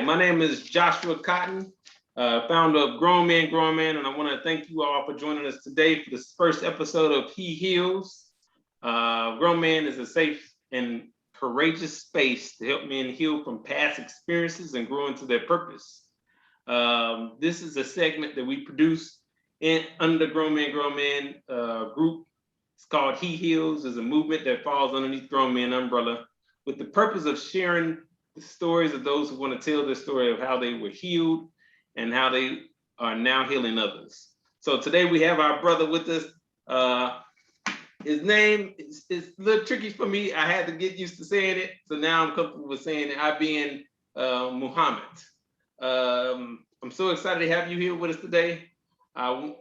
Hi, my name is Joshua Cotton, founder of Grown Man, and I want to thank you all for joining us today for this first episode of He Heals. Grown Man is a safe and courageous space to help men heal from past experiences and grow into their purpose. This is a segment that we produce under Grown Man group. It's called He Heals. It's a movement that falls underneath Grown Man umbrella with the purpose of sharing the stories of those who want to tell their story of how they were healed and how they are now healing others. So today we have our brother with us. His name is a little tricky for me. I had to get used to saying it. So now I'm comfortable with saying it. Ibn Muhammad. I'm so excited to have you here with us today. I'm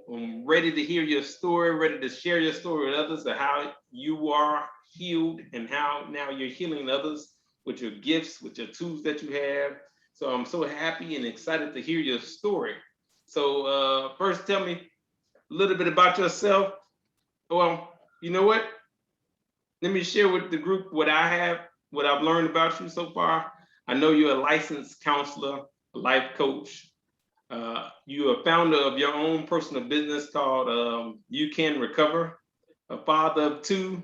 ready to hear your story, ready to share your story with others of how you are healed and how now you're healing others with your gifts, with your tools that you have. So I'm so happy and excited to hear your story. So first, tell me a little bit about yourself. Well, you know what? Let me share with the group what I've learned about you so far. I know you're a licensed counselor, a life coach. You're a founder of your own personal business called You Can Recover, a father of two,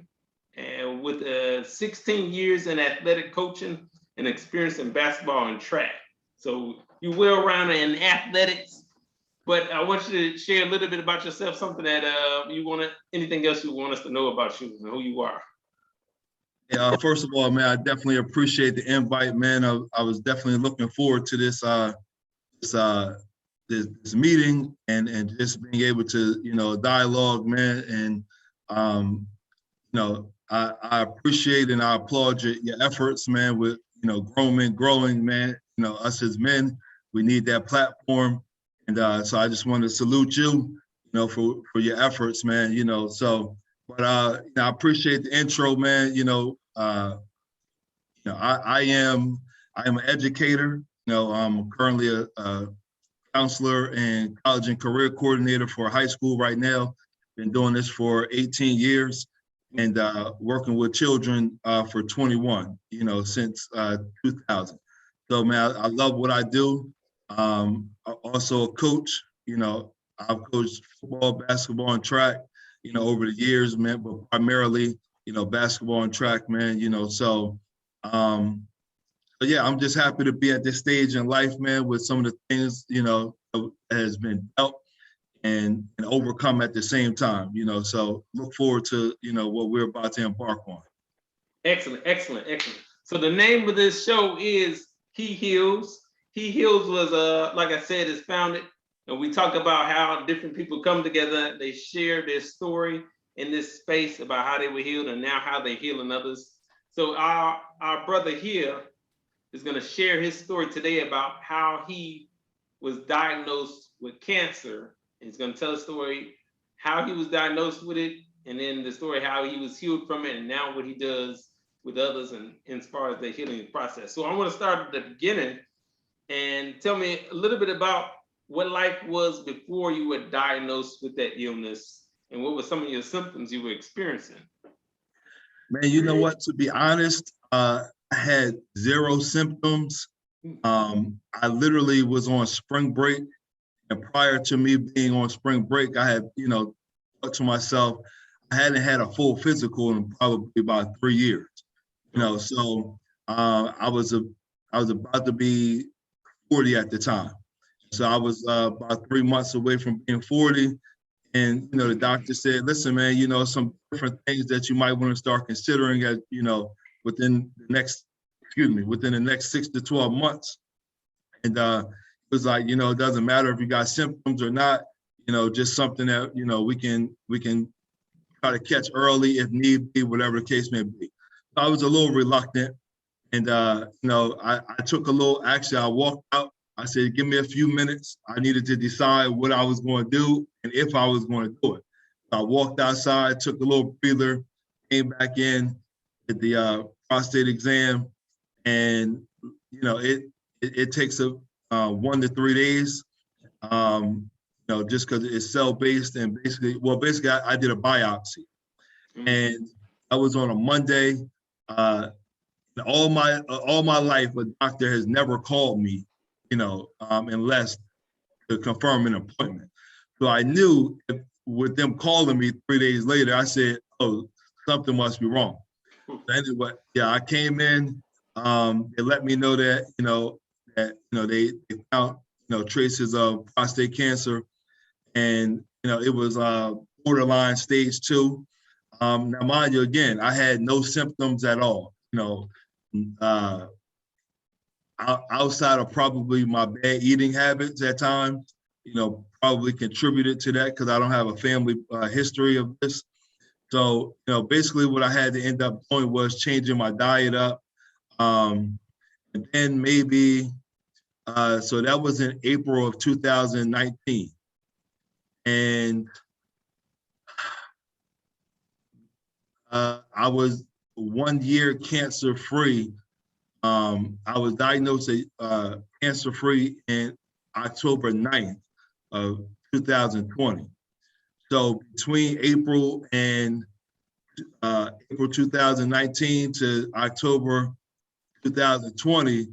and with 16 years in athletic coaching and experience in basketball and track. So you're well-rounded in athletics, but I want you to share a little bit about yourself, something that anything else you want us to know about you and who you are. Yeah, first of all, man, I definitely appreciate the invite, man. I was definitely looking forward to this meeting and just being able to, dialogue, man. And, I appreciate and I applaud your efforts, man, with, grown men growing, man. Us as men, we need that platform. And so I just want to salute you, for your efforts, man, but I appreciate the intro, man. I am an educator. I'm currently a counselor and college and career coordinator for a high school right now. Been doing this for 18 years and working with children for 21, since 2000. So, man, I love what I do. I'm also a coach. I've coached football, basketball, and track, over the years, man, but primarily, basketball and track, man, but yeah, I'm just happy to be at this stage in life, man, with some of the things, that has been dealt and overcome at the same time, so look forward to, what we're about to embark on. Excellent. So the name of this show is He Heals. He Heals was, like I said, is founded, and we talk about how different people come together, they share their story in this space about how they were healed and now how they're healing others. So our brother here is going to share his story today about how he was diagnosed with cancer. And he's going to tell a story how he was diagnosed with it, and then the story how he was healed from it, and now what he does with others and as far as the healing process. So I want to start at the beginning and tell me a little bit about what life was before you were diagnosed with that illness and what were some of your symptoms you were experiencing. Man, you know what, to be honest, I had zero symptoms. I literally was on spring break, and prior to me being on spring break, I had, thought to myself, I hadn't had a full physical in probably about 3 years. So I was about to be 40 at the time. So I was about 3 months away from being 40. And, the doctor said, listen, man, some different things that you might want to start considering at, within the next 6 to 12 months. And it was like, it doesn't matter if you got symptoms or not, just something that, we can try to catch early if need be, whatever the case may be. So I was a little reluctant. And, I walked out. I said, give me a few minutes. I needed to decide what I was going to do and if I was going to do it. So I walked outside, took a little breather, came back in, did the prostate exam. And, it takes 1 to 3 days, just because it's cell-based and basically I did a biopsy. And I was on a Monday. All my life, a doctor has never called me unless to confirm an appointment. So I knew with them calling me 3 days later, I said, oh, something must be wrong. So anyway, yeah, I came in, they let me know that, they found, traces of prostate cancer, and, it was borderline stage 2. Now, mind you, again, I had no symptoms at all, outside of probably my bad eating habits at times, probably contributed to that because I don't have a family history of this. So, basically what I had to end up doing was changing my diet up. And then maybe, so that was in April of 2019. And I was 1 year cancer-free. I was diagnosed cancer-free in October 9th of 2020. So between April 2019 to October 2020,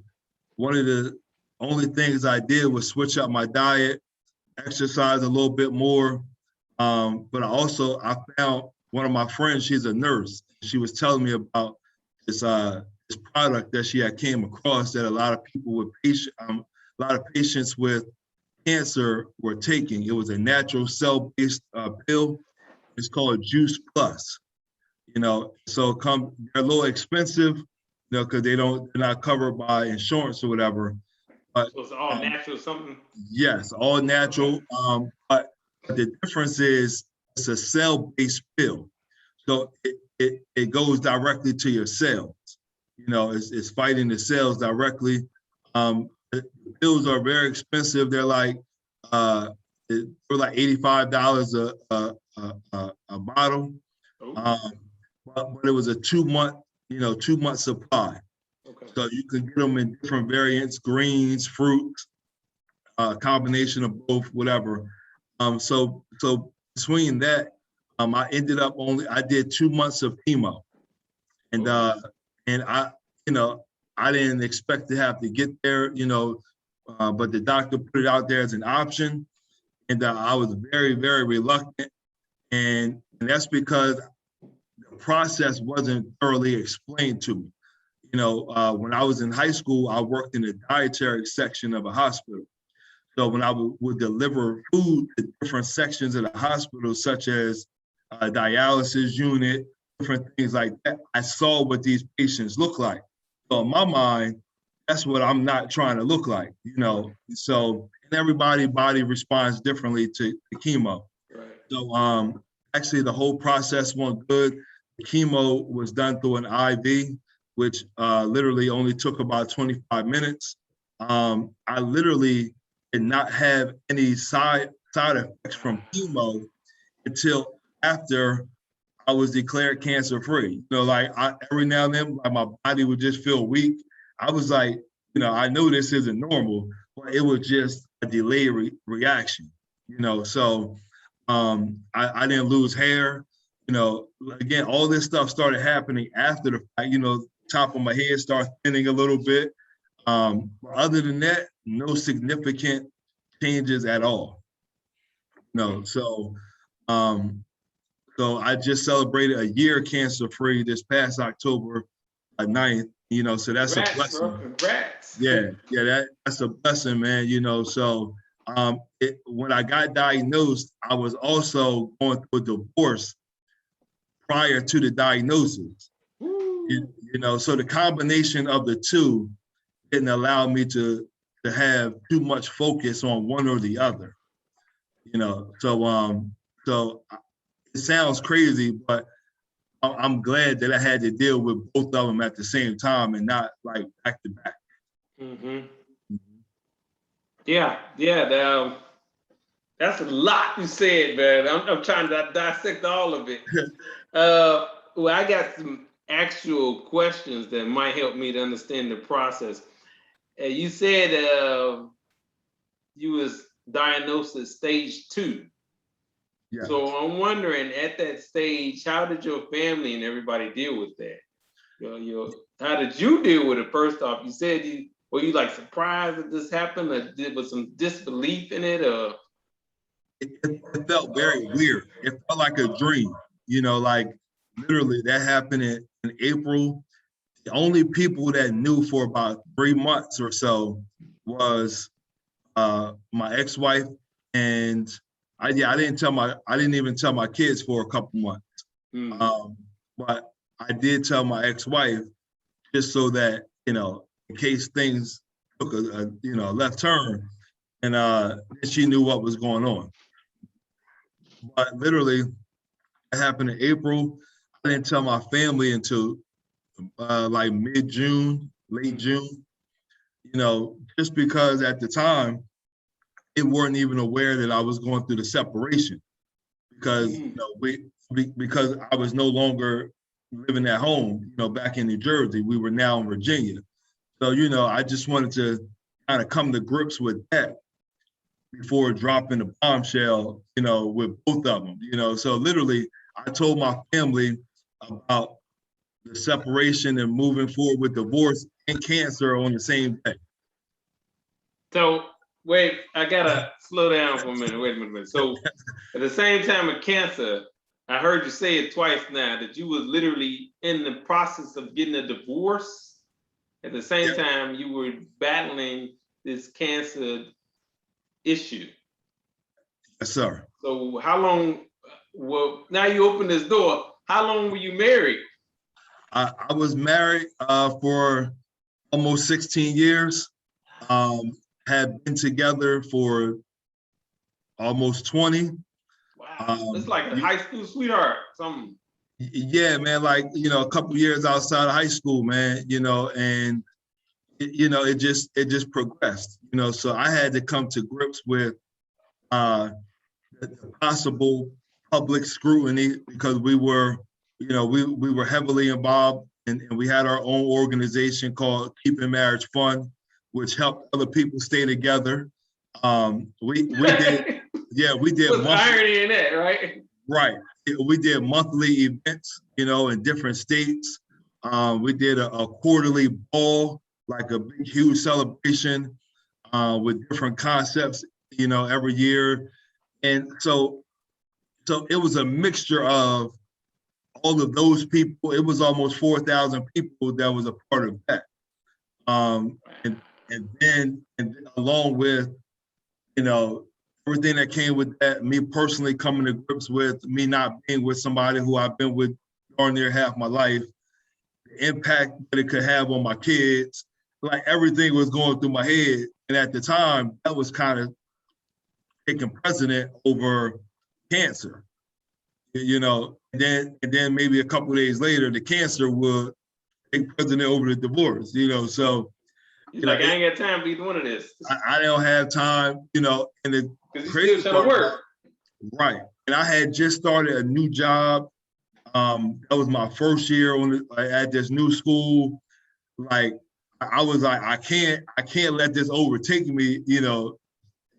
one of the only things I did was switch up my diet, exercise a little bit more. But I found one of my friends, she's a nurse. She was telling me about this product that she had came across that a lot of patients with cancer were taking. It was a natural cell-based pill. It's called Juice Plus. So they're a little expensive, because they're not covered by insurance or whatever. But so it's all natural something? Yes, all natural. But the difference is it's a cell-based pill. So it goes directly to your cells. It's fighting the cells directly. The pills are very expensive. They're like $85 a bottle. But it was a 2-month supply. Okay. So you can get them in different variants, greens, fruits, combination of both, whatever. So between that, I ended up I did 2 months of chemo, and I didn't expect to have to get there, but the doctor put it out there as an option, and I was very, very reluctant, and that's because the process wasn't thoroughly explained to me. When I was in high school, I worked in the dietary section of a hospital. So when I would deliver food to different sections of the hospital, such as a dialysis unit, different things like that, I saw what these patients look like. So in my mind, that's what I'm not trying to look like, So and everybody's body responds differently to chemo. Right. So actually the whole process went good. The chemo was done through an IV, which literally only took about 25 minutes. I literally did not have any side effects from chemo until after I was declared cancer-free. Every now and then, my body would just feel weak. I was like, I know this isn't normal, but it was just a delayed reaction. So I didn't lose hair. Again, all this stuff started happening after the fact. Top of my head started thinning a little bit. Other than that, no significant changes at all. So I just celebrated a year cancer-free this past October 9th, so that's a blessing. Bro. Congrats. Yeah, that's a blessing, man, So when I got diagnosed, I was also going through a divorce prior to the diagnosis. So the combination of the two didn't allow me to have too much focus on one or the other. So it sounds crazy, but I'm glad that I had to deal with both of them at the same time and not like back to back. Mm-hmm. Yeah. That's a lot you said, man. I'm trying to dissect all of it. Well, I got some actual questions that might help me to understand the process. You said you was diagnosed at stage 2. Yeah. So I'm wondering, at that stage, how did your family and everybody deal with that? How did you deal with it? First off, you said were you like surprised that this happened, or was some disbelief in it, or? It felt very weird. It felt like a dream, like literally that happened in April. The only people that knew for about 3 months or so was my ex-wife, and I didn't even tell my kids for a couple months. But I did tell my ex-wife just so that, in case things took a left turn, and she knew what was going on. But literally, it happened in April. I didn't tell my family until like mid-June, late June, just because at the time, they weren't even aware that I was going through the separation because, because I was no longer living at home, back in New Jersey. We were now in Virginia. So, I just wanted to kind of come to grips with that before dropping the bombshell, with both of them, So literally, I told my family about the separation and moving forward with divorce and cancer on the same day. So wait, I gotta slow down for a minute. Wait a minute. So at the same time of cancer, I heard you say it twice now that you was literally in the process of getting a divorce. At the same time, you were battling this cancer issue. Yes, sir. So how long? Well, now you open this door. How long were you married? I was married for almost 16 years. Had been together for almost 20. Wow, it's like a high school sweetheart, something. Yeah, man, like, a couple years outside of high school, man, and it just progressed, so I had to come to grips with the possible public scrutiny because we were, we were heavily involved and we had our own organization called Keeping Marriage Fun, which helped other people stay together. We did, we did. What's irony in that, right? Right. We did monthly events, in different states. We did a quarterly ball, like a big, huge celebration with different concepts, every year. And so it was a mixture of all of those people. It was almost 4,000 people that was a part of that. And then along with, everything that came with that, me personally coming to grips with me not being with somebody who I've been with darn near half my life, the impact that it could have on my kids, like everything was going through my head. And at the time, that was kind of taking precedent over cancer, and then maybe a couple of days later, the cancer would take precedent over the divorce, so. You're like, I ain't got time for either one of this. I don't have time, and the crazy part, work. Right. And I had just started a new job. That was my first year at this new school. Like, I was like, I can't let this overtake me,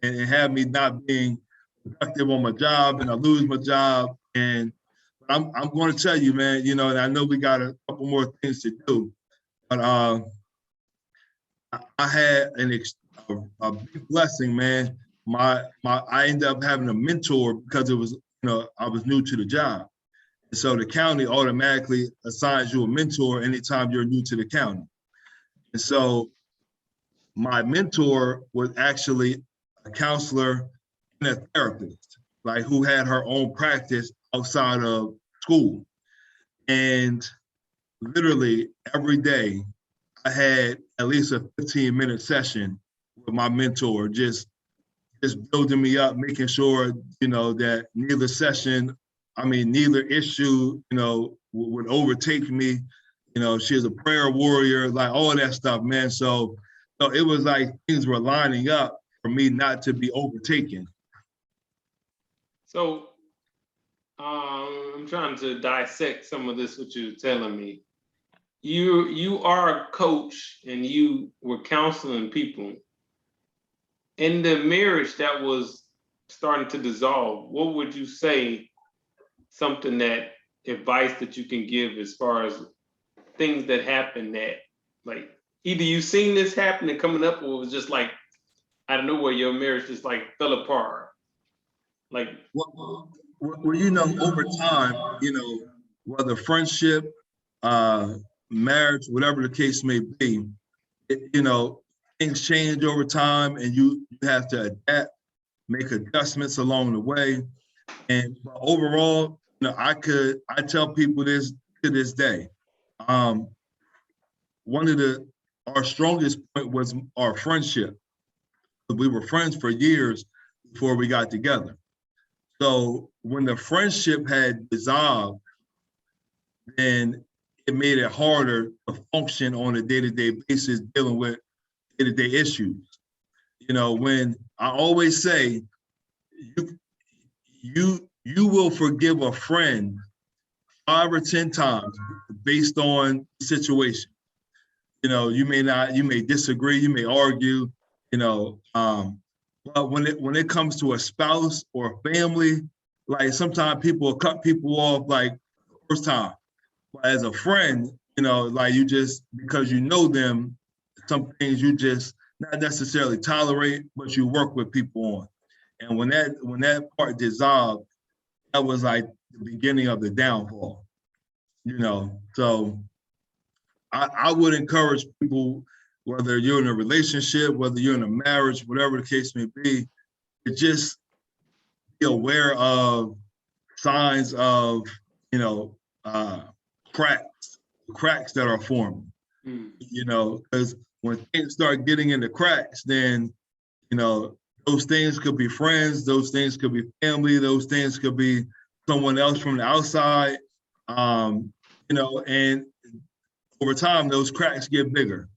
and have me not being productive on my job, and I lose my job. And I'm going to tell you, man, and I know we got a couple more things to do, but I had a big blessing, man. I ended up having a mentor because it was, I was new to the job. And so the county automatically assigns you a mentor anytime you're new to the county. And so my mentor was actually a counselor and a therapist, like who had her own practice outside of school. And literally every day I had at least a 15-minute session with my mentor, just building me up, making sure, that neither issue, would overtake me. She was a prayer warrior, like all that stuff, man. So it was like things were lining up for me not to be overtaken. So I'm trying to dissect some of this, what you're telling me. You are a coach and you were counseling people. In the marriage that was starting to dissolve, what would you say, something advice that you can give as far as things that happen that, like, either you seen this happening coming up, or it was just like out of nowhere your marriage just like fell apart? Like, Well, over time, whether friendship, marriage, whatever the case may be, things change over time, and you have to adapt, make adjustments along the way. And overall, I tell people this to this day. One of our strongest point was our friendship. We were friends for years before we got together. So when the friendship had dissolved, then it made it harder to function on a day-to-day basis dealing with day-to-day issues. When I always say, you will forgive a friend 5 or 10 times based on the situation. You may disagree, you may argue, but when it comes to a spouse or a family, like sometimes people will cut people off like the first time. But as a friend, like because you know them, some things you just not necessarily tolerate, but you work with people on. And when that part dissolved, that was like the beginning of the downfall. So I would encourage people, whether you're in a relationship, whether you're in a marriage, whatever the case may be, to just be aware of signs of, cracks that are forming. Because when things start getting into cracks, then, those things could be friends, those things could be family, those things could be someone else from the outside, and over time, those cracks get bigger,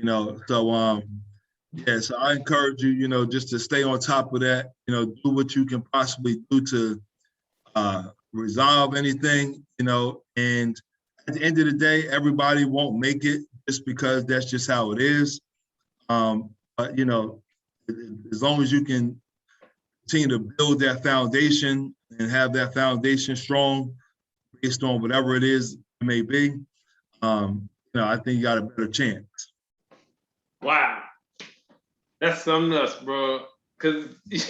so so I encourage you, just to stay on top of that, do what you can possibly do to resolve anything, and at the end of the day, everybody won't make it just because that's just how it is. But, as long as you can continue to build that foundation and have that foundation strong based on whatever it is it may be, I think you got a better chance. Wow. That's something else, bro. Because just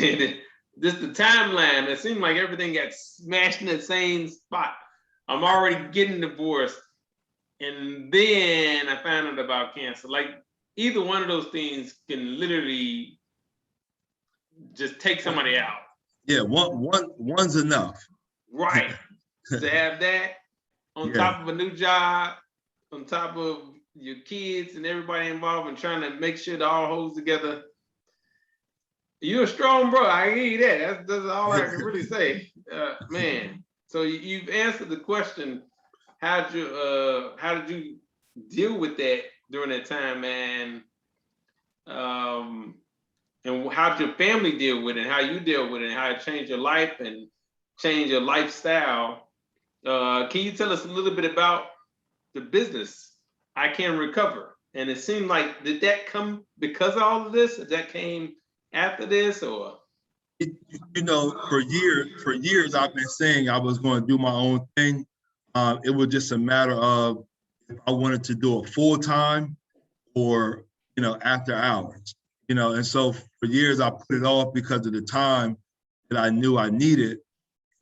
the timeline, it seemed like everything got smashed in the same spot. I'm already getting divorced. And then I found out about cancer. Like, either one of those things can literally just take somebody out. Yeah, one's enough. Right. To have that on top of a new job, on top of your kids and everybody involved and trying to make sure it all holds together. You're a strong bro. I hear you that. That's all I can really say, man. So you've answered the question. How did you deal with that during that time, man? And how did your family deal with it? And how you deal with it? And how it changed your life and changed your lifestyle? Can you tell us a little bit about the business, I Can Recover? And it seemed like, did that come because of all of this? Or that came after this, or? For years I've been saying I was going to do my own thing. It was just a matter of if I wanted to do it full time or after hours. And so for years I put it off because of the time that I knew I needed,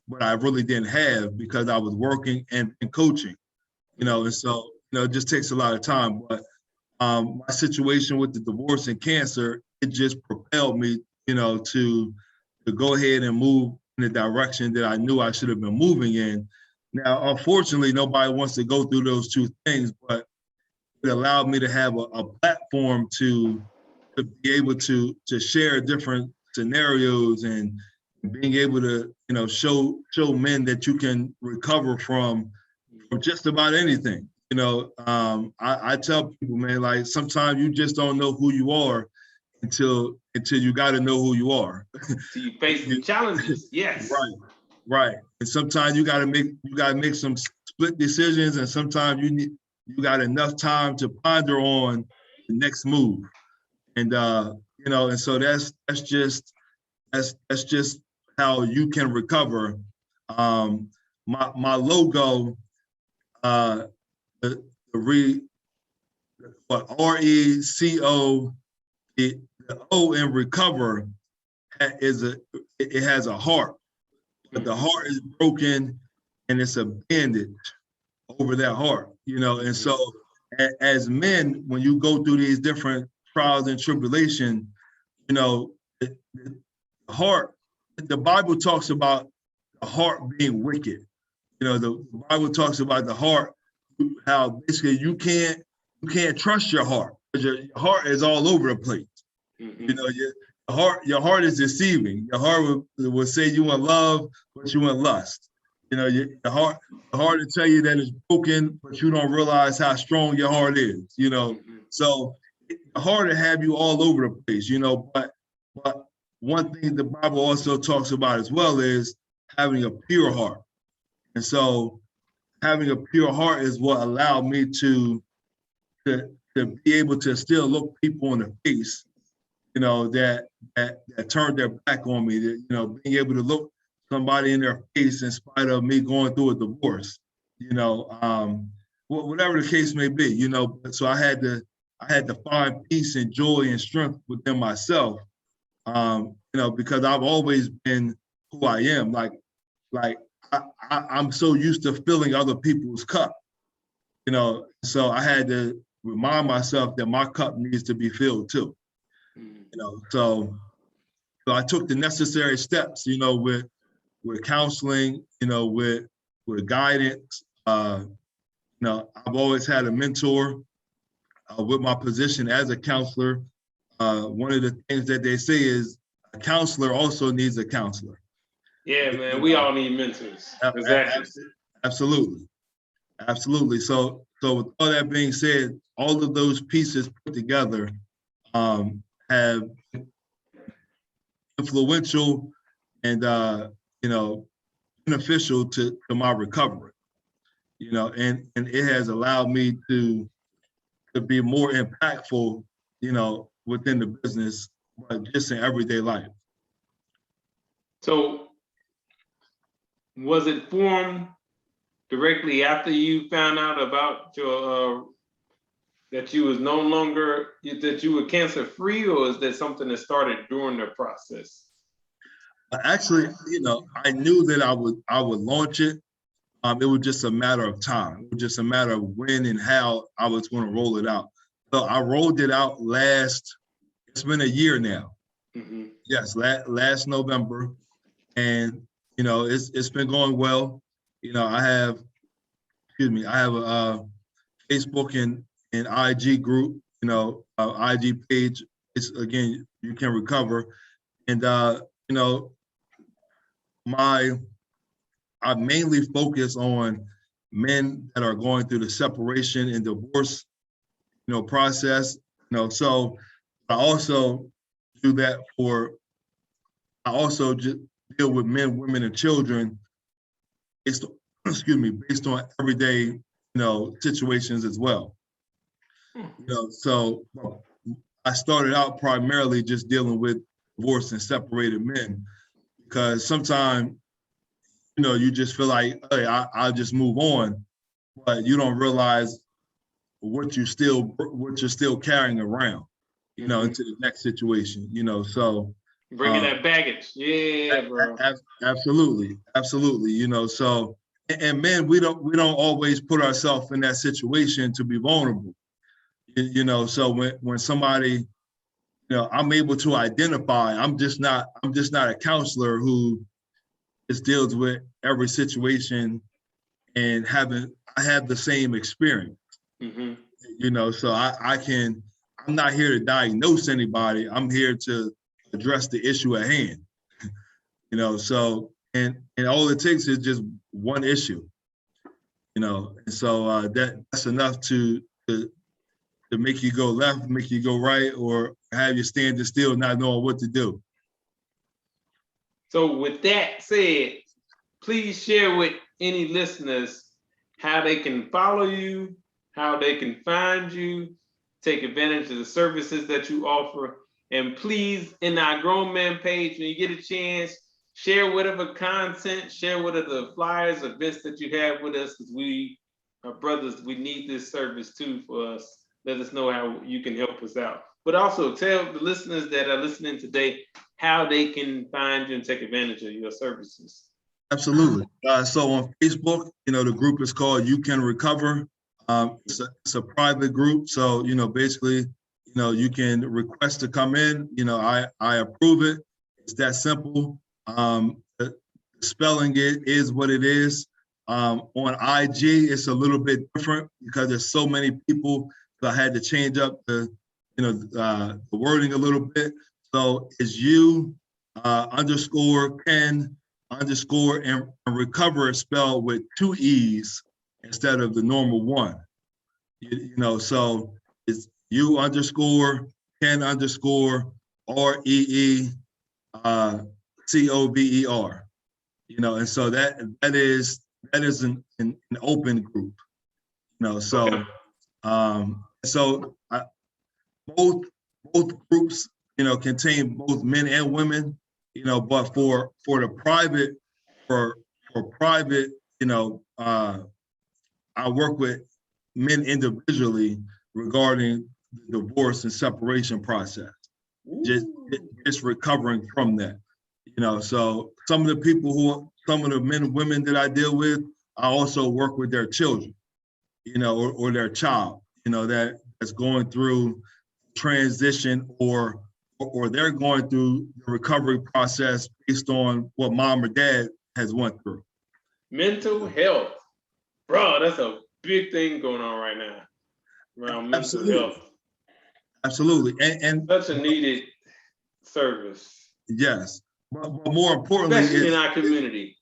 but I really didn't have because I was working and coaching. And so it just takes a lot of time. But my situation with the divorce and cancer, it just propelled me, to go ahead and move in the direction that I knew I should have been moving in. Now, unfortunately, nobody wants to go through those two things, but it allowed me to have a platform to be able to share different scenarios and being able to, show men that you can recover from just about anything. I tell people, man, like sometimes you just don't know who you are until you got to know who you are. So you face the challenges, yes. Right. And sometimes you got to make some split decisions, and sometimes you got enough time to ponder on the next move. And and so that's just how you can recover. My logo, the but RECO, the O in recover it has a heart, but the heart is broken and it's a bandage over that heart, and so as men, when you go through these different trials and tribulation, the heart, the Bible talks about the heart being wicked. The Bible talks about the heart, how basically you can't trust your heart because your heart is all over the place. Your heart is deceiving. Your heart will say you want love, but you want lust. Your heart will tell you that it's broken, but you don't realize how strong your heart is. So it's hard to have you all over the place. But one thing the Bible also talks about as well is having a pure heart. And so having a pure heart is what allowed me to be able to still look people in the face, that turned their back on me, that, being able to look somebody in their face in spite of me going through a divorce, whatever the case may be, so I had to find peace and joy and strength within myself, because I've always been who I am. I'm so used to filling other people's cup, so I had to remind myself that my cup needs to be filled too, so I took the necessary steps, with counseling, with guidance. I've always had a mentor with my position as a counselor. One of the things that they say is a counselor also needs a counselor. Yeah, man, we all need mentors. Exactly. Absolutely. So with all that being said, all of those pieces put together have influential and beneficial to my recovery. And it has allowed me to be more impactful, within the business, but just in everyday life. So was it formed directly after you found out about your that you was no longer, that you were cancer free, or is that something that started during the process? Actually, I knew that I would launch it. It was just a matter of time. It was just a matter of when and how I was going to roll it out. So I rolled it out it's been a year now. Yes, last November. And, it's been going well. I have a Facebook and IG group, IG page. It's, again, You Can Recover. And, I mainly focus on men that are going through the separation and divorce, process. So I also do that I also just deal with men, women, and children based on everyday, situations as well. So I started out primarily just dealing with divorced and separated men, because sometimes, you just feel like, hey, I'll just move on, but you don't realize what you're still carrying around, into the next situation, so. Bringing that baggage. Yeah, bro. Absolutely. So, and men, we don't always put ourselves in that situation to be vulnerable, so when somebody, I'm able to identify, I'm just not a counselor who just deals with every situation and I have the same experience, so I'm not here to diagnose anybody. I'm here to address the issue at hand, so, and all it takes is just one issue, and so that's enough to make you go left, make you go right, or have you standing still, not knowing what to do. So with that said, please share with any listeners how they can follow you, how they can find you, take advantage of the services that you offer. And please, in our Grown Man page, when you get a chance, share whatever content, share whatever flyers, events that you have with us, because we are brothers, we need this service too for us let us know how you can help us out. But also tell the listeners that are listening today how they can find you and take advantage of your services. Absolutely. So on Facebook, the group is called You Can Recover. It's a private group. So, basically, you can request to come in. I approve it. It's that simple. The spelling it is what it is. On IG, it's a little bit different because there's so many people. So I had to change up the wording a little bit. So it's you _ Ken _ and recover is spelled with 2 E's instead of the normal one. So it's you _ Ken _ REE COVER. And so that is an open group. So both groups contain both men and women. But for the private for private, I work with men individually regarding the divorce and separation process. Just recovering from that. So some of the men and women that I deal with, I also work with their children, or their child, that's going through transition or they're going through the recovery process based on what mom or dad has went through. Mental health, bro, that's a big thing going on right now around mental health. Absolutely, and such a needed service. Yes, but more importantly, especially in our community.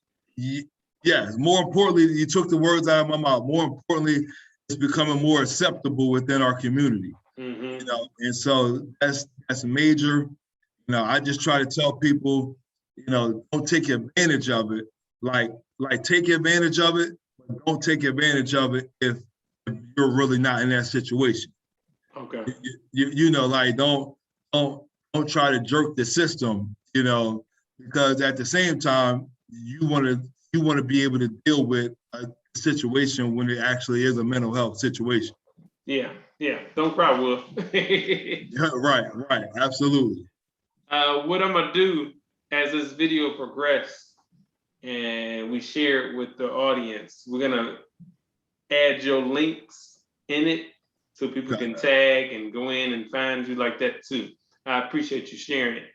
Yes, more importantly, you took the words out of my mouth. More importantly, it's becoming more acceptable within our community. Mm-hmm. And so that's major. I just try to tell people, don't take advantage of it. Like take advantage of it, but don't take advantage of it if you're really not in that situation. Okay. Don't try to jerk the system, because at the same time you want to be able to deal with a situation when it actually is a mental health situation. Yeah. Don't cry, Wolf. Right. Absolutely. What I'm gonna do as this video progresses and we share it with the audience, we're gonna add your links in it so people can tag and go in and find you like that too. I appreciate you sharing it.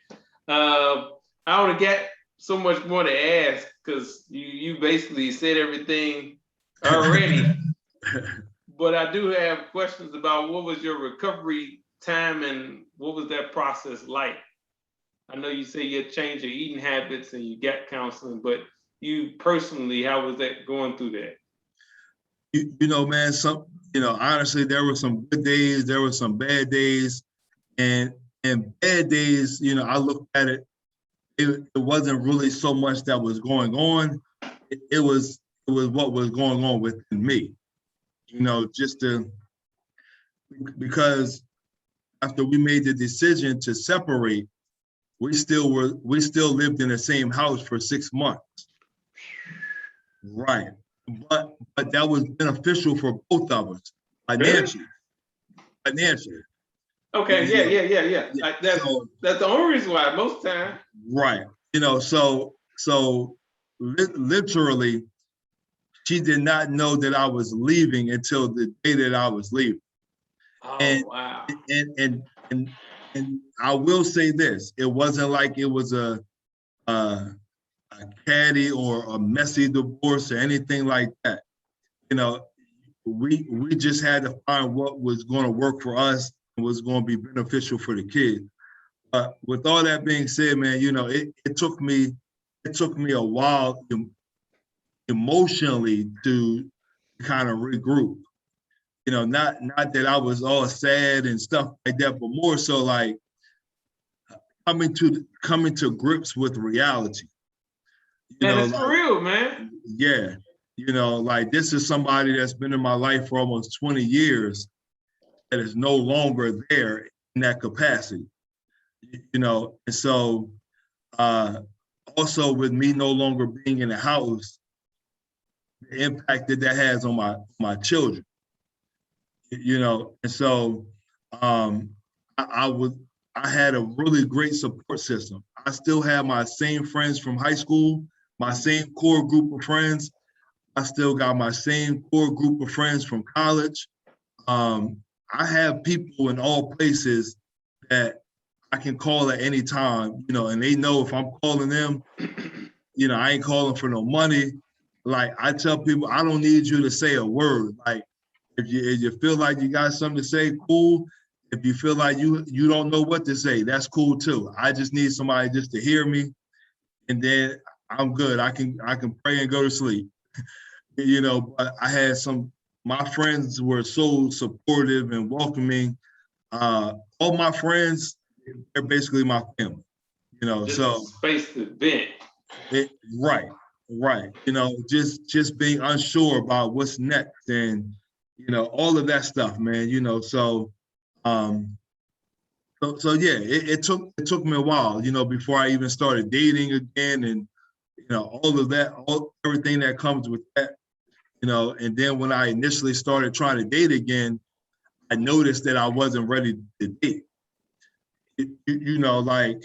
I don't get so much more to ask because you basically said everything already. But I do have questions about what was your recovery time and what was that process like? I know you say you had changed your eating habits and you got counseling, but you personally, how was that going through that? Man, honestly, there were some good days, there were some bad days, and bad days, I looked at it, it wasn't really so much that was going on. It was what was going on within me, because after we made the decision to separate, we still lived in the same house for 6 months. Right. But that was beneficial for both of us financially. Okay, yeah. That's the only reason why most time. Right. So literally, she did not know that I was leaving until the day that I was leaving. Oh, wow. And I will say this, it wasn't like it was a catty or a messy divorce or anything like that. We just had to find what was going to work for us and was going to be beneficial for the kids. But with all that being said, man, it took me a while emotionally to kind of regroup. Not that I was all sad and stuff like that, but more so like coming to grips with reality. And it's for real, man. Yeah. Like this is somebody that's been in my life for almost 20 years that is no longer there in that capacity. And so also with me no longer being in the house, the impact that has on my children. you know, and so I I had a really great support system. I still have my same friends from high school, my same core group of friends. I still got my same core group of friends from college. Um, I have people in all places that I can call at any time, you know, and they know if I'm calling them, you know, I ain't calling for no money. Like I tell people, I don't need you to say a word. Like if you feel like you got something to say, cool. If you feel like you don't know what to say, that's cool too. I just need somebody just to hear me, and then I'm good. I can pray and go to sleep. You know, but I had my friends were so supportive and welcoming. All my friends, they're basically my family, you know, Just a so space to vent. it, right, right. You know, just being unsure about what's next and, you know, all of that stuff, man, you know, um, so yeah, it took me a while, you know, before I even started dating again and, you know, all of that, everything that comes with that, you know, and then when I initially started trying to date again, I noticed that I wasn't ready to date. You know, like,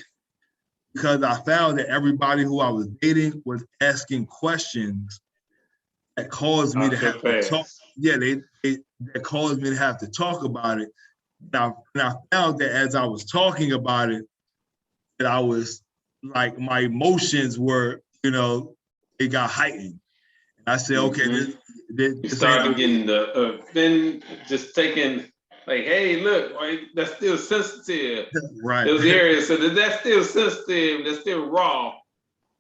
because I found that everybody who I was dating was asking questions that caused me Not to so have to talk. fast. Yeah, that caused me to have to talk about it. And I found that as I was talking about it, that I was like my emotions were, you know, it got heightened. And I said, okay, Mm-hmm. You this ain't started gonna be getting then just taking like, hey, look, like, that's still sensitive. right, Those areas, so that's still sensitive, that's still raw.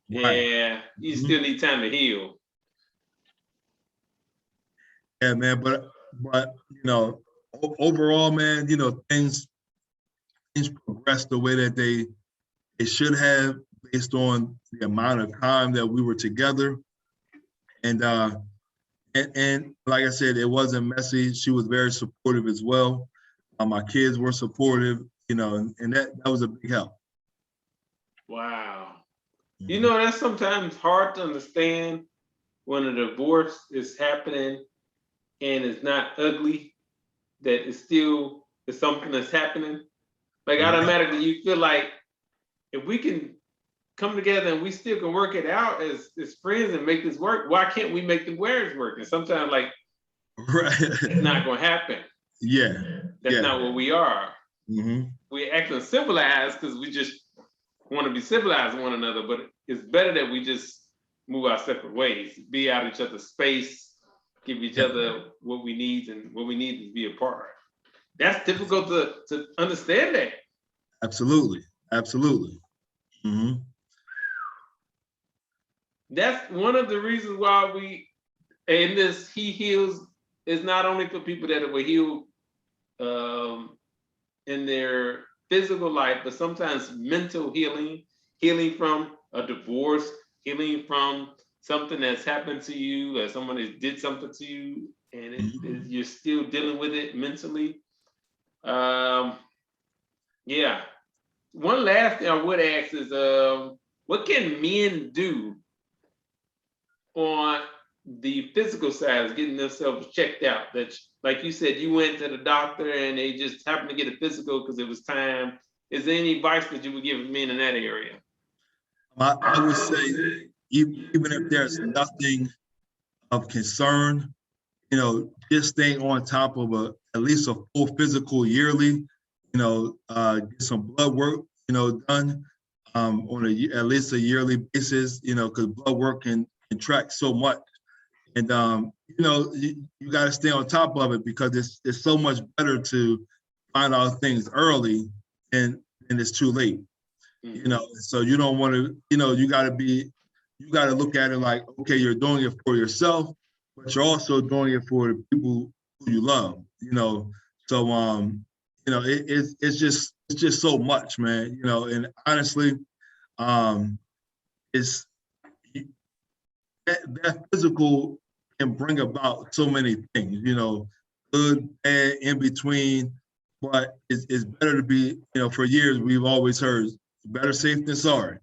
right. Yeah, you Mhm. still need time to heal. Yeah, man. But you know, overall, man, you know, things progressed the way that they should have based on the amount of time that we were together. And and like I said, it wasn't messy. She was very supportive as well. My kids were supportive, you know, and that was a big help. Wow. You Mhm. know, that's sometimes hard to understand when a divorce is happening and it's not ugly, that it's still is something that's happening. Like Right, automatically you feel like if we can come together and we still can work it out as friends and make this work, why can't we make the marriage work? And sometimes like it's right. not gonna happen. Yeah, That's yeah. not what we are. Hmm. We're acting civilized because we just want to be civilized with one another, but it's better that we just move our separate ways, be out each other's space, give each Yeah, other what we need, and what we need is be apart. That's difficult to understand that. absolutely, absolutely. Hmm. That's one of the reasons why we in this He Heals is not only for people that were healed um, in their physical life, but sometimes mental healing, healing from a divorce, healing from something that's happened to you, or someone that did something to you, and you're still dealing with it mentally. Um, yeah. One last thing I would ask is, what can men do on the physical side of getting themselves checked out? That, like you said, you went to the doctor and they just happened to get a physical because it was time. Is there any advice that you would give men in that area? I would say even if there's nothing of concern, you know, just staying on top of at least a full physical yearly, you know, get some blood work, you know, done on at least a yearly basis, you know, because blood work can track so much. And you know, you got to stay on top of it because it's so much better to find out things early and it's too late. You Mm-hmm. know, so you don't want to, you know, you got to look at it like, okay, you're doing it for yourself, but you're also doing it for the people who you love, you know. So you know, it's just so much, man, you know, and honestly, um it's that physical can bring about so many things, you know, good, bad, in between. But it's better to be, you know, for years we've always heard better safe than sorry,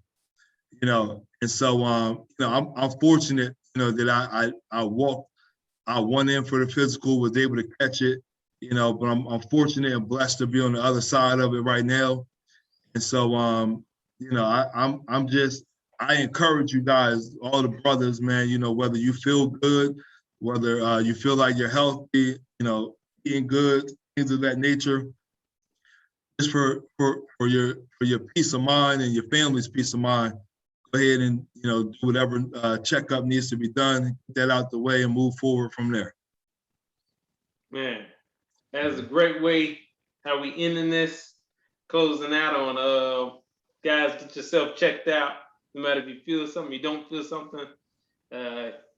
you know. And so you know, I'm fortunate, you know, that I went in for the physical, was able to catch it, but I'm fortunate and blessed to be on the other side of it right now. And so, I encourage you guys, all the brothers, man, whether you feel good, whether you feel like you're healthy, eating good, things of that nature, just for your peace of mind and your family's peace of mind, go ahead and, do whatever checkup needs to be done, get that out the way and move forward from there. Man, that's a great way how we ending this, closing out on guys, get yourself checked out. No matter if you feel something, you don't feel something.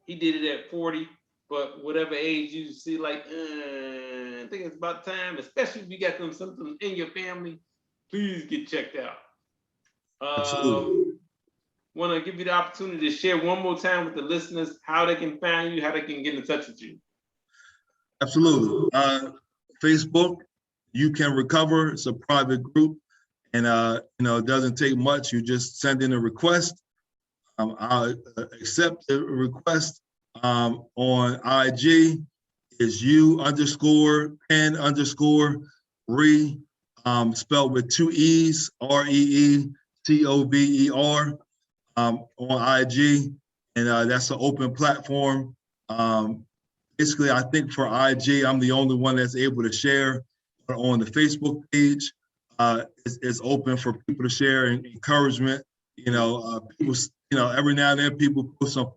He did it at 40, but whatever age you see, like, I think it's about time, especially if you got them symptoms in your family, please get checked out. Absolutely. Want to give you the opportunity to share one more time with the listeners how they can find you, how they can get in touch with you. Absolutely. Facebook, You Can Recover. It's a private group, and it doesn't take much. You just send in a request. I'll accept the request. On IG is U_Pen_Re, spelled with 2 E's, REECOVER, on IG, and that's an open platform. Basically, I think for IG, I'm the only one that's able to share. On the Facebook page, it's open for people to share and encouragement. People, every now and then people post some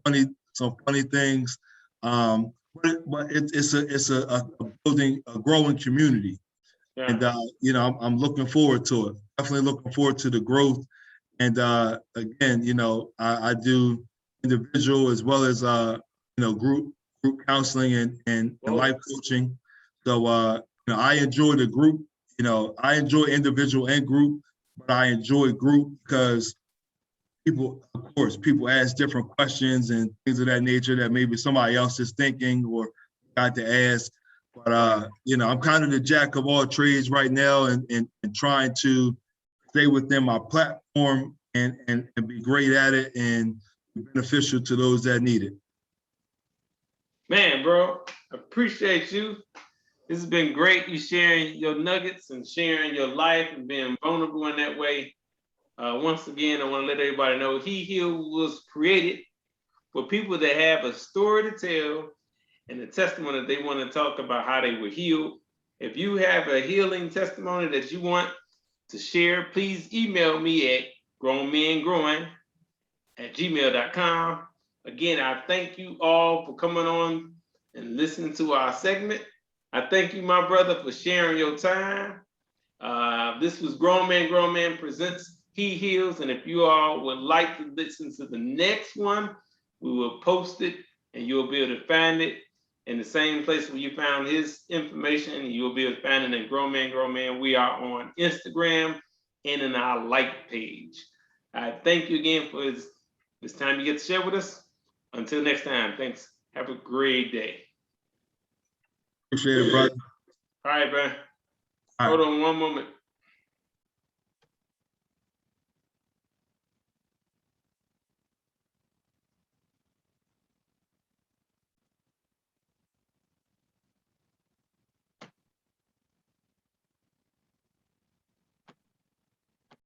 funny things, but it's a building, a growing community, yeah. And I'm looking forward to it. Definitely looking forward to the growth. And again, I do individual as well as group counseling and life coaching. So I enjoy the group. I enjoy individual and group, but I enjoy group because people ask different questions and things of that nature that maybe somebody else is thinking or got to ask. But I'm kind of the jack of all trades right now, and trying to stay within my platform and be great at it and be beneficial to those that need it. Man, bro, appreciate you. This has been great. You sharing your nuggets and sharing your life and being vulnerable in that way. Once again, I want to let everybody know He Heals was created for people that have a story to tell and a testimony that they want to talk about how they were healed. If you have a healing testimony that you want to share, please email me at grownmengrowing@gmail.com. Again, I thank you all for coming on and listening to our segment. I thank you, my brother, for sharing your time. This was Grown Man Presents He Heals. And if you all would like to listen to the next one, we will post it and you'll be able to find it in the same place where you found his information. You'll be able to find it in Grown Man. We are on Instagram and in our like page. I thank you again for this time you get to share with us. Until next time, thanks. Have a great day. Appreciate it, brother. All right, bro. Hold on one moment.